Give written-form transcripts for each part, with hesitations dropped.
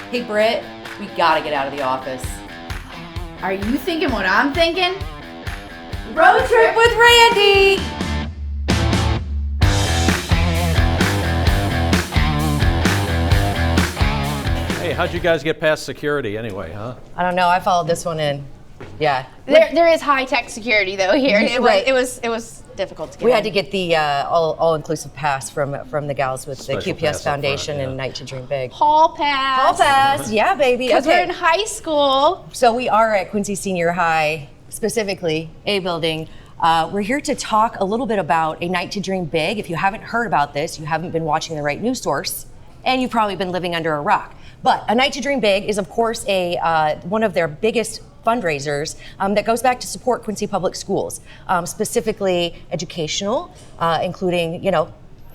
Hey Britt, we gotta get out of the office. Are you thinking what I'm thinking? Road trip with Randy! Hey, how'd you guys get past security anyway, huh? I don't know. I followed this one in. Yeah. There is high-tech security though here. Right. It was difficult to get. We in. had to get the all-inclusive pass from the gals with Special the pass QPS up Foundation front, yeah. and Night to Dream Big. hall pass. Hall pass, yeah, baby. Because we're Okay. in high school. So we are at Quincy Senior High, specifically A building. We're here to talk a little bit about A Night to Dream Big. If you haven't heard about this, you haven't been watching the right news source, and you've probably been living under a rock. But A Night to Dream Big is, of course, one of their biggest fundraisers that goes back to support Quincy Public Schools, specifically educational, including,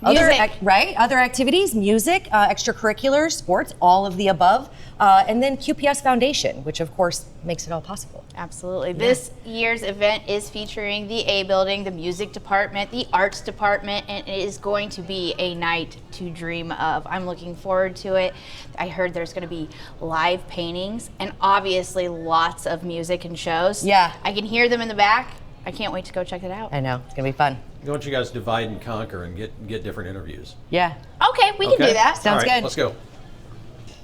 other activities, music, extracurriculars, sports, all of the above, and then QPS Foundation, which of course makes it all possible. Absolutely. Yeah. This year's event is featuring the A building, the music department, the arts department, and it is going to be a night to dream of. I'm looking forward to it. I heard there's going to be live paintings and obviously lots of music and shows. Yeah. I can hear them in the back. I can't wait to go check it out. I know, it's gonna be fun. Why don't you guys divide and conquer and get different interviews? Yeah. Okay, we can do that. Sounds All right, good. Let's go.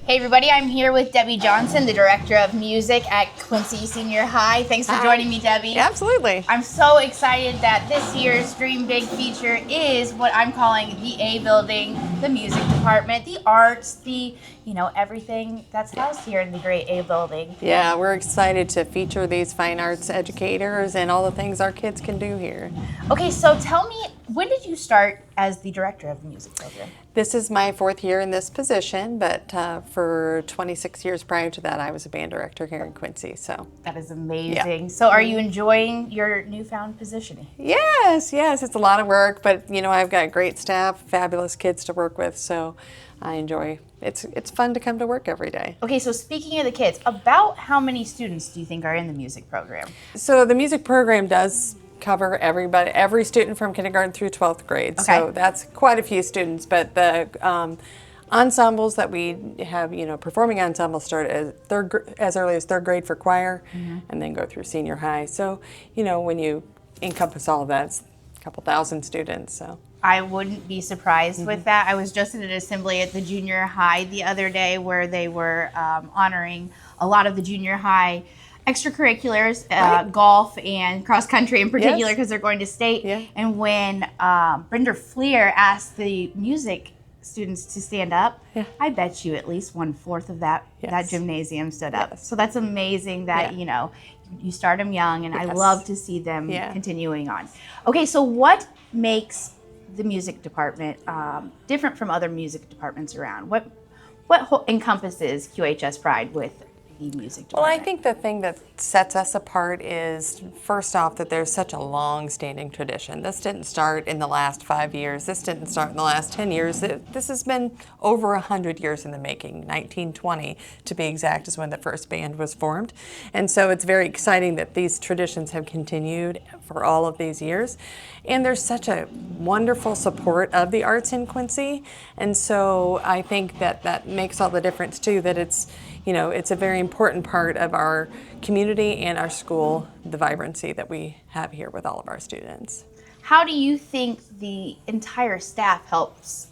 Hey everybody, I'm here with Debbie Johnson, the Director of Music at Quincy Senior High. Thanks for joining me, Debbie. Absolutely. I'm so excited that this year's Dream Big feature is what I'm calling the A building, the music department, the arts, the, everything that's housed here in the great A building. Yeah, we're excited to feature these fine arts educators and all the things our kids can do here. Okay, so tell me, when did you start as the director of the music program? This is my 4th year in this position, but for 26 years prior to that, I was a band director here in Quincy. So that is amazing. So are you enjoying your newfound position? yes, it's a lot of work, but I've got great staff, fabulous kids to work with, so I enjoy. It's fun to come to work every day. Okay, so speaking of the kids, about how many students do you think are in the music program? So the music program does cover every student from kindergarten through 12th grade. Okay. So that's quite a few students, but the ensembles that we have, performing ensembles start as early as 3rd grade for choir, and then go through senior high. So, when you encompass all of that, it's a couple thousand students. So I wouldn't be surprised with that. I was just at an assembly at the junior high the other day where they were honoring a lot of the junior high extracurriculars, golf and cross country in particular, because they're going to state. Yeah. And when Brenda Fleer asked the music students to stand up, I bet you at least 1/4 of that gymnasium stood up. So that's amazing that you start them young, and I love to see them continuing on. Okay, so what makes the music department different from other music departments around? What encompasses QHS Pride with the music department? Well, I think the thing that sets us apart is, first off, that there's such a long-standing tradition. This didn't start in the last 5 years. This didn't start in the last 10 years. This has been over 100 years in the making. 1920, to be exact, is when the first band was formed. And so it's very exciting that these traditions have continued for all of these years. And there's such a wonderful support of the arts in Quincy. And so I think that makes all the difference, too, that it's a very important part of our community and our school, the vibrancy that we have here with all of our students. How do you think the entire staff helps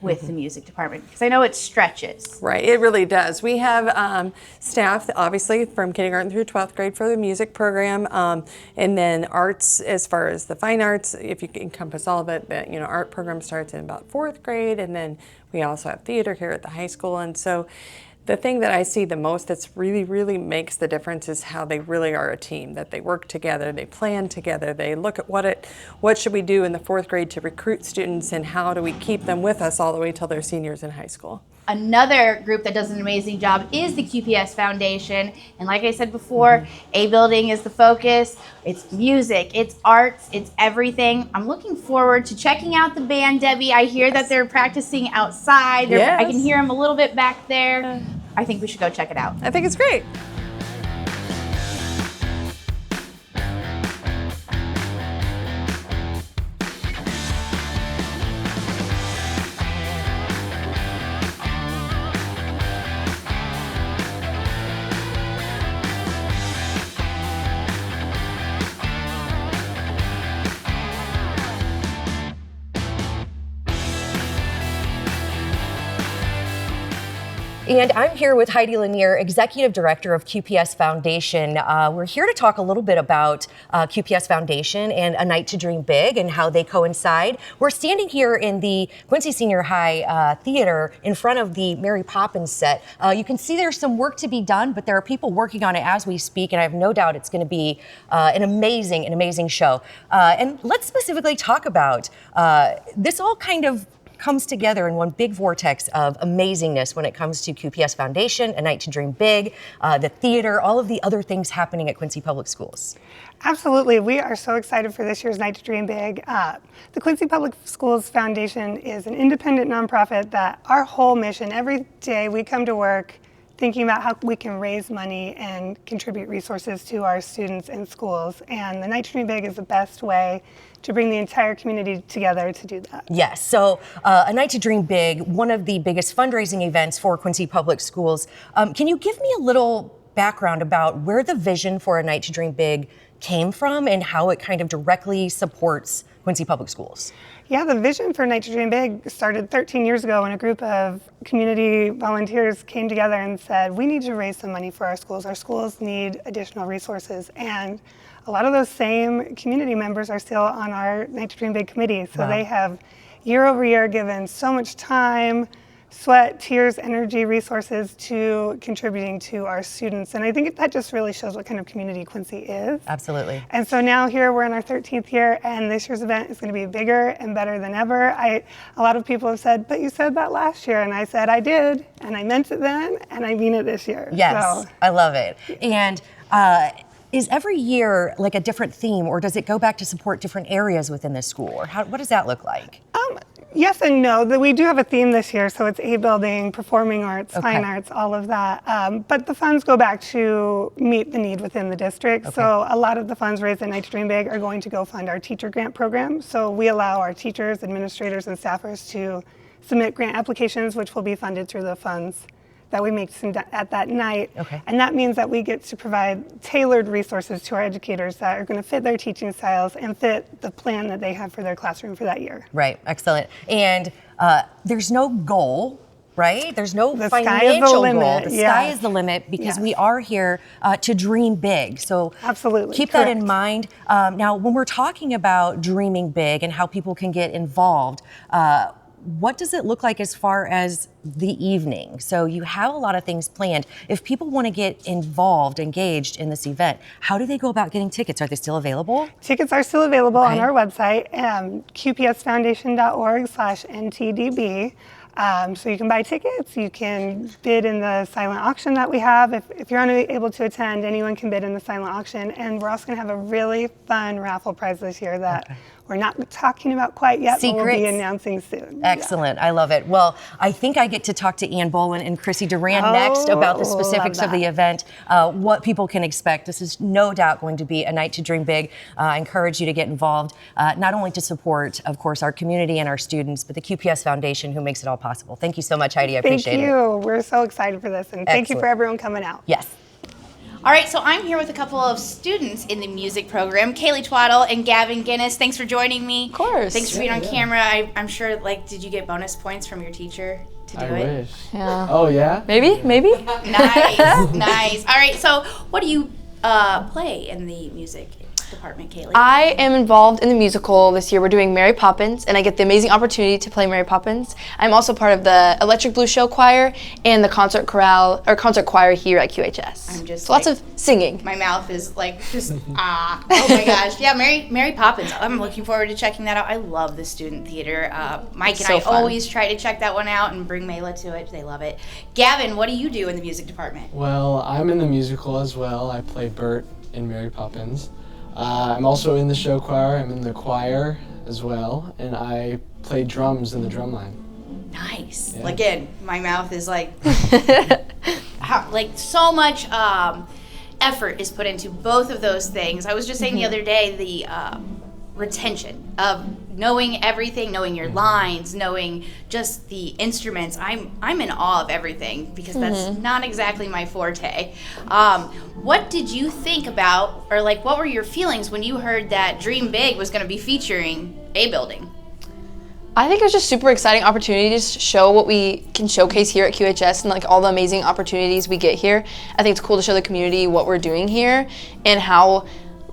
with the music department? Because I know it stretches. Right, it really does. We have staff, obviously, from kindergarten through 12th grade for the music program, and then arts, as far as the fine arts, if you encompass all of it, the art program starts in about 4th grade, and then we also have theater here at the high school. And so the thing that I see the most that's really makes the difference is how they really are a team, that they work together, they plan together, they look at what should we do in the 4th grade to recruit students, and how do we keep them with us all the way till they're seniors in high school. Another group that does an amazing job is the QPS Foundation. And like I said before, A building is the focus. It's music, it's arts, it's everything. I'm looking forward to checking out the band, Debbie. I hear that they're practicing outside. I can hear them a little bit back there. I think we should go check it out. I think it's great. And I'm here with Heidi Lanier, Executive Director of QPS Foundation. We're here to talk a little bit about QPS Foundation and A Night to Dream Big and how they coincide. We're standing here in the Quincy Senior High Theater in front of the Mary Poppins set. You can see there's some work to be done, but there are people working on it as we speak, and I have no doubt it's going to be an amazing show. And let's specifically talk about this all kind of comes together in one big vortex of amazingness when it comes to QPS Foundation, A Night to Dream Big, the theater, all of the other things happening at Quincy Public Schools. Absolutely. We are so excited for this year's Night to Dream Big. The Quincy Public Schools Foundation is an independent nonprofit that our whole mission, every day we come to work thinking about how we can raise money and contribute resources to our students and schools. And the Night to Dream Big is the best way to bring the entire community together to do that. Yes, so A Night to Dream Big, one of the biggest fundraising events for Quincy Public Schools. Can you give me a little background about where the vision for A Night to Dream Big came from and how it kind of directly supports Quincy Public Schools? Yeah, the vision for Night to Dream Big started 13 years ago when a group of community volunteers came together and said, we need to raise some money for our schools. Our schools need additional resources. And a lot of those same community members are still on our Night to Dream Big committee. So They have year over year given so much time, sweat, tears, energy, resources to contributing to our students. And I think that just really shows what kind of community Quincy is. Absolutely. And so now here we're in our 13th year, and this year's event is going to be bigger and better than ever. A lot of people have said, but you said that last year. And I said, I did, and I meant it then, and I mean it this year. Yes, so. I love it. And is every year like a different theme, or does it go back to support different areas within the school? Or what does that look like? Yes and no. We do have a theme this year, so it's A-building, performing arts, fine arts, all of that. But the funds go back to meet the need within the district. So a lot of the funds raised at Night to Dream Big are going to go fund our teacher grant program. So we allow our teachers, administrators, and staffers to submit grant applications, which will be funded through the funds that we make at that night. And that means that we get to provide tailored resources to our educators that are going to fit their teaching styles and fit the plan that they have for their classroom for that year. Right, excellent. And there's no goal, right? There's no financial goal. The sky is the limit because we are here to dream big. So absolutely, keep that in mind. Now, when we're talking about dreaming big and how people can get involved, what does it look like as far as the evening? So you have a lot of things planned. If people want to get involved, engaged in this event, how do they go about getting tickets? Are they still available? Tickets are still available on our website, qpsfoundation.org/ntdb. So you can buy tickets, you can bid in the silent auction that we have. If you're unable to attend, anyone can bid in the silent auction. And we're also going to have a really fun raffle prize this year that we're not talking about quite yet, but we'll be announcing soon. Excellent, I love it. Well, I think I get to talk to Ann Bolin and Chrissy Duran next about the specifics of the event, what people can expect. This is no doubt going to be a night to dream big. I encourage you to get involved, not only to support, of course, our community and our students, but the QPS Foundation who makes it all possible. Thank you so much, Heidi, I appreciate it. Thank you, we're so excited for this, and thank you for everyone coming out. Yes. All right, so I'm here with a couple of students in the music program, Kaylee Twaddle and Gavin Guinness. Thanks for joining me. Of course. Thanks for being on camera. I'm sure, did you get bonus points from your teacher to do it? I wish. Yeah. Oh, yeah? Maybe? Nice, nice. All right, so what do you play in the music department, Kaylee? I am involved in the musical this year. We're doing Mary Poppins, and I get the amazing opportunity to play Mary Poppins. I'm also part of the Electric Blue Show Choir and the concert choir here at QHS. I'm just so lots of singing. My mouth is oh my gosh. Yeah, Mary Poppins. I'm looking forward to checking that out. I love the student theater. Mike and I always try to check that one out and bring Mayla to it. They love it. Gavin, what do you do in the music department? Well, I'm in the musical as well. I play Bert in Mary Poppins. I'm also in the show choir. I'm in the choir as well, and I play drums in the drum line. Nice. Yeah. Again, my mouth is so much effort is put into both of those things. I was just saying the other day the retention of knowing everything, knowing your lines, knowing just the instruments. I'm in awe of everything because that's not exactly my forte. What did you think about, or what were your feelings when you heard that Dream Big was going to be featuring A-building? I think it was just super exciting opportunity to show what we can showcase here at QHS and like all the amazing opportunities we get here. I think it's cool to show the community what we're doing here and how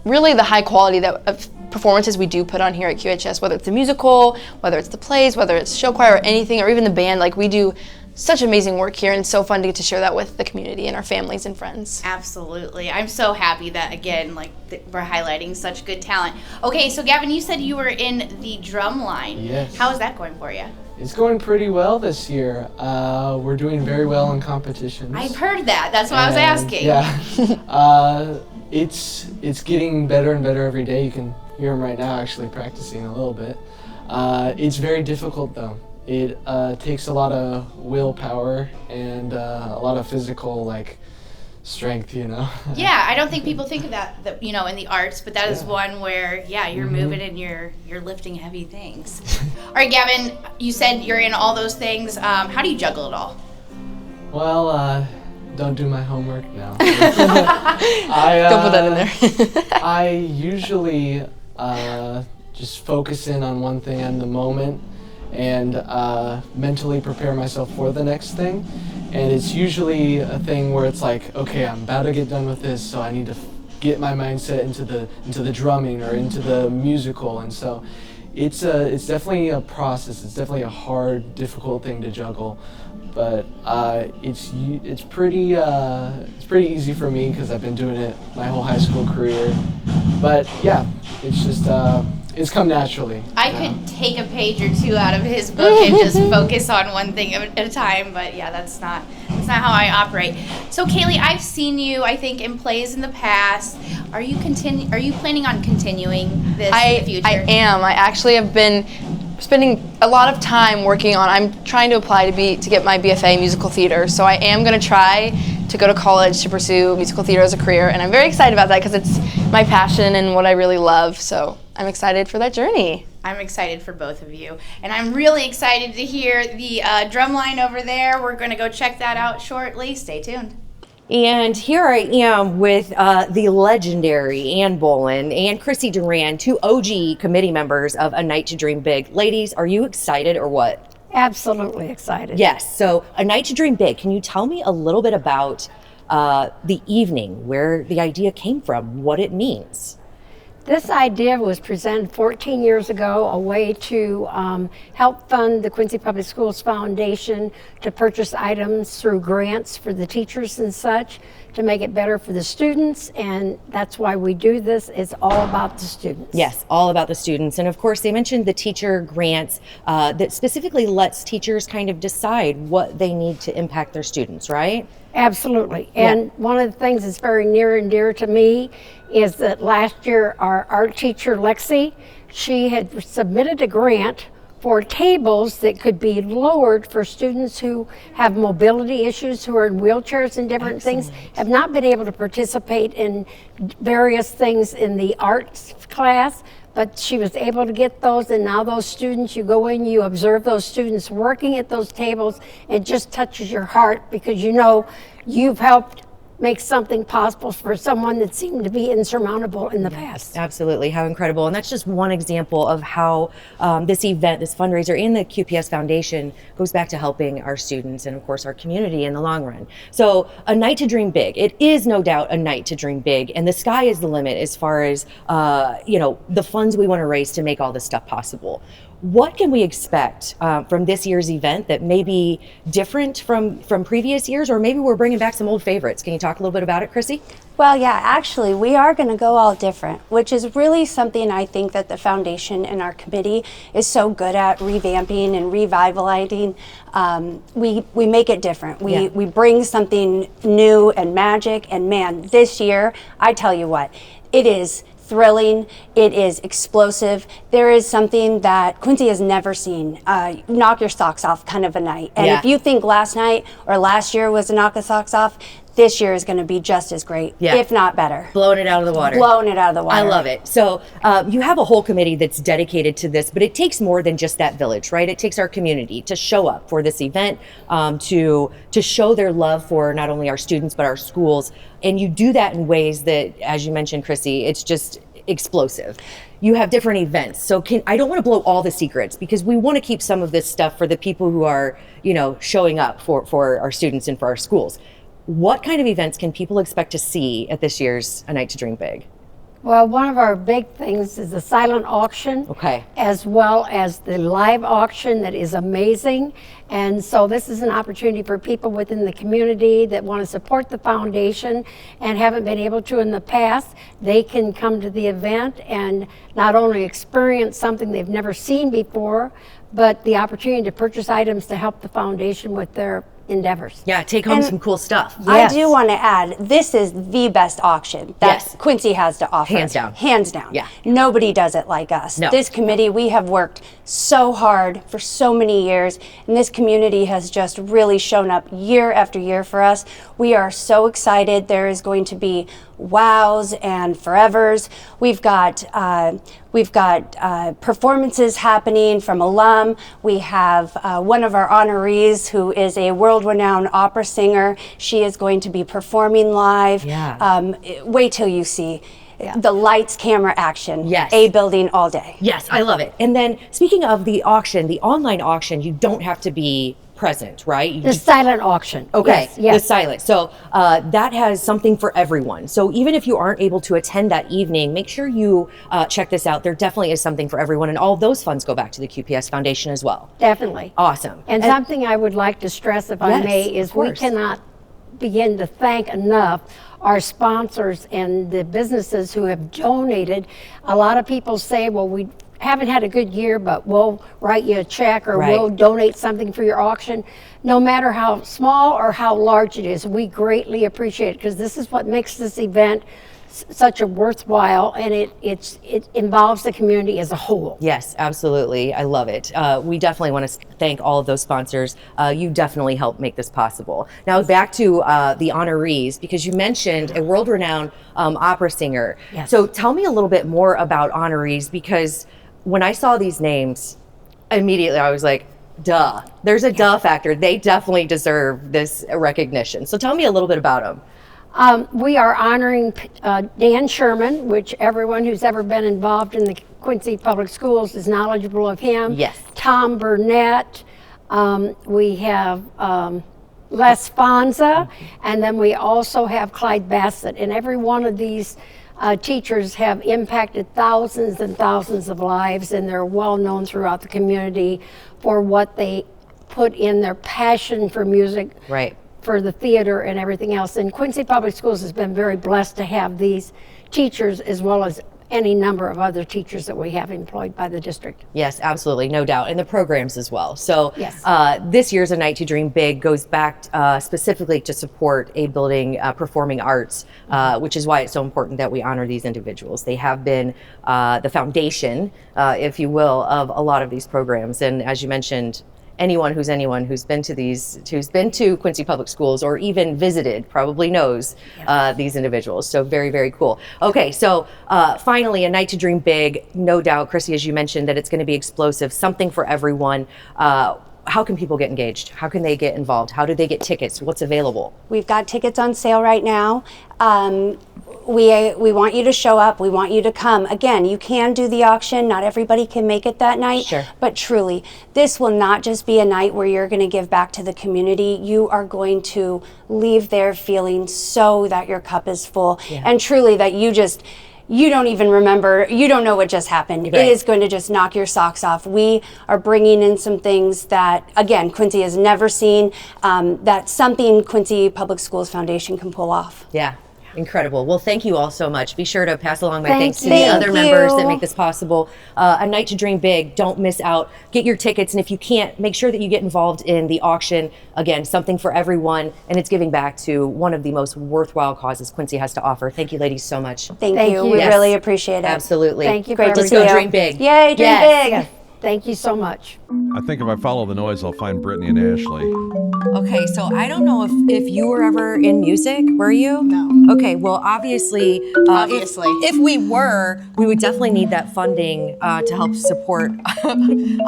really the high quality of performances we do put on here at QHS, whether it's the musical, whether it's the plays, whether it's show choir or anything, or even the band. Like, we do such amazing work here, and it's so fun to get to share that with the community and our families and friends. Absolutely. I'm so happy that, again, we're highlighting such good talent. Okay, so Gavin, you said you were in the drum line. Yes. How is that going for you? It's going pretty well this year. We're doing very well in competitions. I've heard that. That's why I was asking. Yeah. It's getting better and better every day. You can hear him right now actually practicing a little bit. It's very difficult though. It takes a lot of willpower and a lot of physical strength, Yeah, I don't think people think of that in the arts, but that is one where, you're moving and you're lifting heavy things. All right, Gavin, you said you're in all those things. How do you juggle it all? Well, don't do my homework now. Don't put that in there. I usually just focus in on one thing at the moment and mentally prepare myself for the next thing. And it's usually a thing where it's like, okay, I'm about to get done with this, so I need to get my mindset into the drumming or into the musical. And so it's definitely a process. It's definitely a hard, difficult thing to juggle. But it's pretty easy for me because I've been doing it my whole high school career. But yeah, it's just it's come naturally. I could take a page or two out of his book and just focus on one thing at a time, but yeah, that's not how I operate. So Kaylee, I've seen you, I think, in plays in the past. Are you planning on continuing this in the future? I am. I actually have been spending a lot of time working on. I'm trying to apply to get my BFA in musical theater. So I am going to try to go to college to pursue musical theater as a career, and I'm very excited about that because it's my passion and what I really love. So I'm excited for that journey. I'm excited for both of you, and I'm really excited to hear the drum line over there. We're going to go check that out shortly. Stay tuned. And here I am with the legendary Ann Bolin and Chrissy Duran, two OG committee members of A Night to Dream Big. Ladies, are you excited or what? Absolutely excited. Yes. So A Night to Dream Big, can you tell me a little bit about the evening, where the idea came from, what it means? This idea was presented 14 years ago, a way to help fund the Quincy Public Schools Foundation to purchase items through grants for the teachers and such, to make it better for the students, and that's why we do this. It's all about the students. Yes, all about the students. And of course, they mentioned the teacher grants that specifically lets teachers kind of decide what they need to impact their students, right? Absolutely. And one of the things that's very near and dear to me is that last year our art teacher, Lexi, she had submitted a grant for tables that could be lowered for students who have mobility issues, who are in wheelchairs and different things, have not been able to participate in various things in the arts class, but she was able to get those, and now those students, you go in, you observe those students working at those tables, it just touches your heart because you know you've helped make something possible for someone that seemed to be insurmountable in the past. Absolutely, how incredible. And that's just one example of how this event, this fundraiser and the QPS Foundation goes back to helping our students and of course our community in the long run. So A Night to Dream Big, it is no doubt a night to dream big, and the sky is the limit as far as the funds we want to raise to make all this stuff possible. What can we expect from this year's event that may be different from previous years, or maybe we're bringing back some old favorites? Can you talk a little bit about it, Chrissy? Well, yeah, actually, we are going to go all different, which is really something I think that the foundation and our committee is so good at revamping and revitalizing. We make it different. We bring something new and magic, and man, this year, I tell you what, it is thrilling, it is explosive. There is something that Quincy has never seen, knock your socks off kind of a night. And if you think last night or last year was a knock the socks off, this year is going to be just as great, if not better. Blowing it out of the water. Blowing it out of the water. I love it. So you have a whole committee that's dedicated to this, but it takes more than just that village, right? It takes our community to show up for this event, to show their love for not only our students, but our schools. And you do that in ways that, as you mentioned, Chrissy, explosive. You have different events. So I don't want to blow all the secrets because we want to keep some of this stuff for the people who are, showing up for our students and for our schools. What kind of events can people expect to see at this year's A Night to Dream Big? Well, one of our big things is the silent auction, as well as the live auction that is amazing. And so this is an opportunity for people within the community that want to support the foundation and haven't been able to in the past. They can come to the event and not only experience something they've never seen before, but the opportunity to purchase items to help the foundation with their endeavors. Yeah, take home some cool stuff. I do want to add, this is the best auction that Quincy has to offer. Hands down. Hands down. Yeah. Nobody does it like us. No. This committee, we have worked so hard for so many years, and this community has just really shown up year after year for us. We are so excited. There is going to be wows and forevers. We've got performances happening from alum. We have one of our honorees who is a world-renowned opera singer. She is going to be performing live. Yeah. Wait till you see the lights, camera, action. Yes. A building all day. Yes, I love it. And then speaking of the auction, the online auction, you don't have to be present, right? The silent auction. Okay, Yes. the silent. So that has something for everyone. So even if you aren't able to attend that evening, make sure you check this out. There definitely is something for everyone, and all of those funds go back to the QPS Foundation as well. Definitely. Awesome. And something I would like to stress, if I may, is we cannot begin to thank enough our sponsors and the businesses who have donated. A lot of people say, well, we haven't had a good year, but we'll write you a check or we'll donate something for your auction. No matter how small or how large it is, we greatly appreciate it because this is what makes this event such a worthwhile, and it involves the community as a whole. Yes, absolutely. I love it. We definitely want to thank all of those sponsors. You definitely helped make this possible. Now back to the honorees, because you mentioned a world-renowned opera singer. Yes. So tell me a little bit more about honorees, because when I saw these names, immediately I was like, duh. There's a duh factor. They definitely deserve this recognition. So tell me a little bit about them. We are honoring Dan Sherman, which everyone who's ever been involved in the Quincy Public Schools is knowledgeable of him. Yes. Tom Burnett. We have Les Fonza, and then we also have Clyde Bassett. And every one of these teachers have impacted thousands and thousands of lives, and they're well known throughout the community for what they put in their passion for music. Right. For the theater and everything else. And Quincy Public Schools has been very blessed to have these teachers as well as any number of other teachers that we have employed by the district. Yes, absolutely, no doubt, and the programs as well. So yes. This year's A Night to Dream Big goes back specifically to support a building performing arts, which is why it's so important that we honor these individuals. They have been the foundation, if you will, of a lot of these programs. And as you mentioned, anyone who's been to Quincy Public Schools or even visited probably knows these individuals. So very, very cool. Okay, so finally, A Night to Dream Big. No doubt, Chrissy, as you mentioned, that it's going to be explosive, something for everyone. How can people get engaged? How can they get involved? How do they get tickets? What's available? We've got tickets on sale right now. We want you to show up. We want you to come. Again, you can do the auction. Not everybody can make it that night. Sure. But truly, this will not just be a night where you're going to give back to the community. You are going to leave there feeling so that your cup is full. Yeah. And truly that you don't even remember, you don't know what just happened. Right. It is going to just knock your socks off. We are bringing in some things that, again, Quincy has never seen, that's something Quincy Public Schools Foundation can pull off. Yeah. Incredible. Well, thank you all so much. Be sure to pass along my thanks to the Thank other you. members that make this possible. A Night to Dream Big. Don't miss out. Get your tickets, and if you can't, make sure that you get involved in the auction. Again, something for everyone, and it's giving back to one of the most worthwhile causes Quincy has to offer. Thank you, ladies, so much. Thank you. you. We Yes. really appreciate it. Absolutely. Thank you. Great to Let's see go you. dream big. Yay, dream Yes. big. Thank you so much. I think if I follow the noise, I'll find Brittany and Ashley. Okay, so I don't know if you were ever in music. Were you? No. Okay, well, obviously, Obviously. if we were, we would definitely need that funding to help support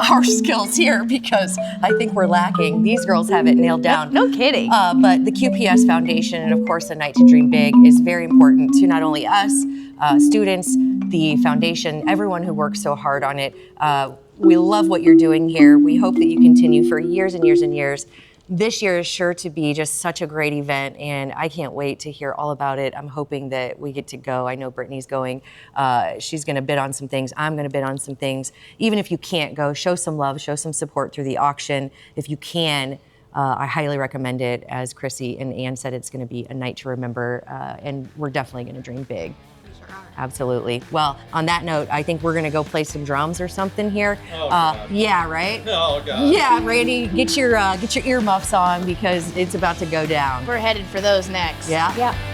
our skills here, because I think we're lacking. These girls have it nailed down. No kidding. But the QPS Foundation and, of course, A Night to Dream Big is very important to not only us, students, the foundation, everyone who works so hard on it. We love what you're doing here. We hope that you continue for years and years and years. This year is sure to be just such a great event, and I can't wait to hear all about it. I'm hoping that we get to go. I know Brittany's going. She's going to bid on some things. I'm going to bid on some things. Even if you can't go, show some love, show some support through the auction. If you can, I highly recommend it. As Chrissy and Ann said, it's going to be a night to remember, and we're definitely going to dream big. Absolutely. Well, on that note, I think we're gonna go play some drums or something here. Yeah, right? Oh, God. Yeah, Randy, get your earmuffs on because it's about to go down. We're headed for those next. Yeah? Yeah.